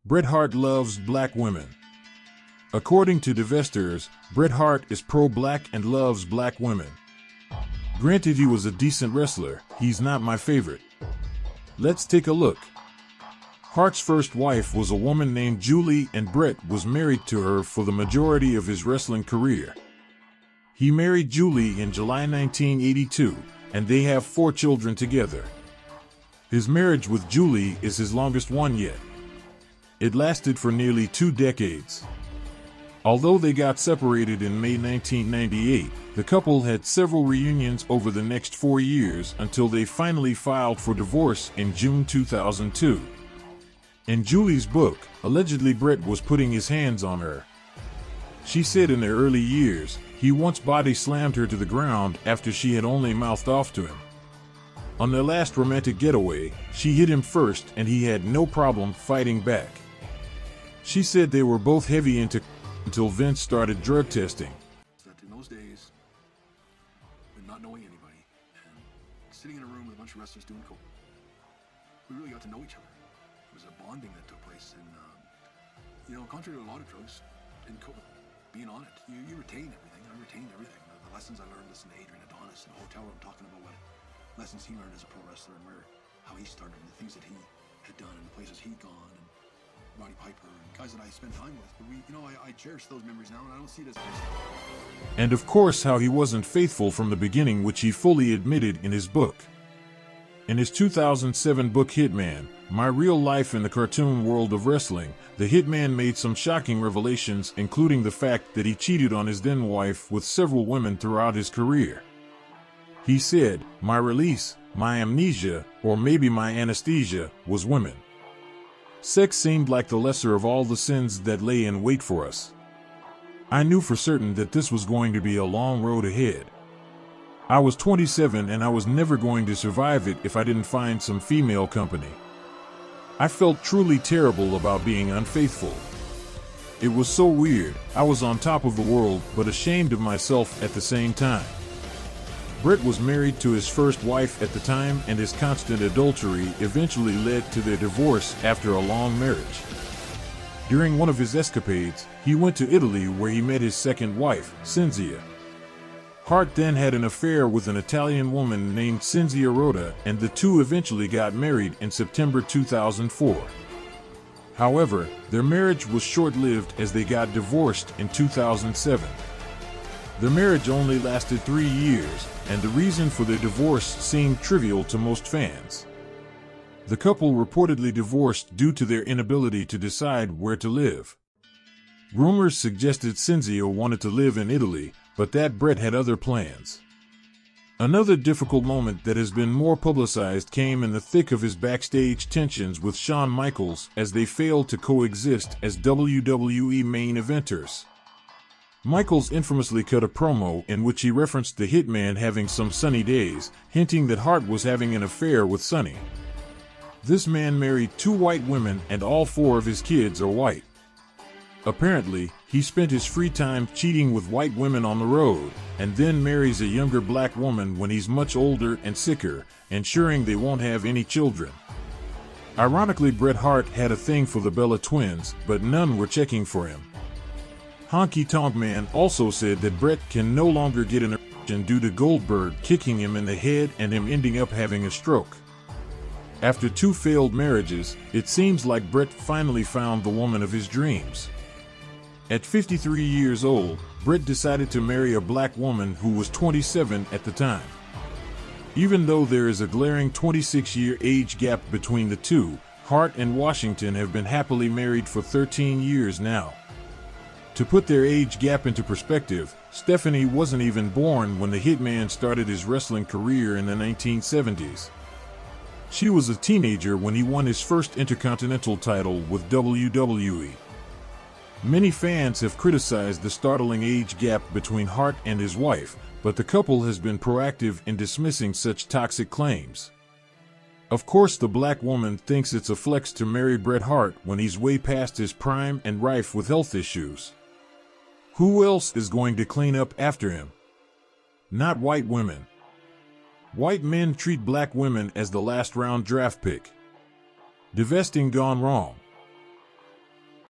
Bret Hart loves black women. According to divestors, Bret Hart is pro-black and loves black women. Granted, he was a decent wrestler, he's not my favorite. Let's take a look. Hart's first wife was a woman named Julie, and Bret was married to her for the majority of his wrestling career. He married Julie in July 1982, and they have 4 children together. His marriage with Julie is his longest one yet. It lasted for nearly 2 decades. Although they got separated in May 1998, the couple had several reunions over the next 4 years until they finally filed for divorce in June 2002. In Julie's book, allegedly Bret was putting his hands on her. She said in their early years, he once body slammed her to the ground after she had only mouthed off to him. On their last romantic getaway, she hit him first and he had no problem fighting back. She said they were both heavy into until Vince started drug testing. In those days, and not knowing anybody, and sitting in a room with a bunch of wrestlers doing coke, we really got to know each other. It was a bonding that took place, and contrary to a lot of drugs, in coke, being on it, you retain everything. I retained everything. The lessons I learned, listening to Adrian Adonis in the hotel room, talking about what lessons he learned as a pro wrestler and how he started, and the things that he had done, and the places he'd gone, and Roddy Piper and guys that I spent time with. But I cherish those memories now, and I don't see it as a mistake. And of course how he wasn't faithful from the beginning, which he fully admitted in his book. In his 2007 book Hitman, My Real Life in the Cartoon World of Wrestling, the Hitman made some shocking revelations, including the fact that he cheated on his then wife with several women throughout his career. He said, "My release, my amnesia, or maybe my anesthesia, was women. Sex seemed like the lesser of all the sins that lay in wait for us. I knew for certain that this was going to be a long road ahead. I was 27 and I was never going to survive it if I didn't find some female company. I felt truly terrible about being unfaithful. It was so weird. I was on top of the world but ashamed of myself at the same time." Bret was married to his first wife at the time, and his constant adultery eventually led to their divorce after a long marriage. During one of his escapades, he went to Italy where he met his second wife, Cinzia. Hart then had an affair with an Italian woman named Cinzia Rota, and the two eventually got married in September 2004. However, their marriage was short-lived as they got divorced in 2007. The marriage only lasted 3 years, and the reason for their divorce seemed trivial to most fans. The couple reportedly divorced due to their inability to decide where to live. Rumors suggested Cinzia wanted to live in Italy, but that Bret had other plans. Another difficult moment that has been more publicized came in the thick of his backstage tensions with Shawn Michaels as they failed to coexist as WWE main eventers. Michaels infamously cut a promo in which he referenced the Hitman having some sunny days, hinting that Hart was having an affair with Sunny. This man married 2 white women and all 4 of his kids are white. Apparently, he spent his free time cheating with white women on the road, and then marries a younger black woman when he's much older and sicker, ensuring they won't have any children. Ironically, Bret Hart had a thing for the Bella twins, but none were checking for him. Honky Tonk Man also said that Bret can no longer get an erection due to Goldberg kicking him in the head and him ending up having a stroke. After 2 failed marriages, it seems like Bret finally found the woman of his dreams. At 53 years old, Bret decided to marry a black woman who was 27 at the time. Even though there is a glaring 26-year age gap between the two, Hart and Washington have been happily married for 13 years now. To put their age gap into perspective, Stephanie wasn't even born when the Hitman started his wrestling career in the 1970s. She was a teenager when he won his first Intercontinental title with WWE. Many fans have criticized the startling age gap between Hart and his wife, but the couple has been proactive in dismissing such toxic claims. Of course, the black woman thinks it's a flex to marry Bret Hart when he's way past his prime and rife with health issues. Who else is going to clean up after him? Not white women. White men treat black women as the last round draft pick. Divesting gone wrong.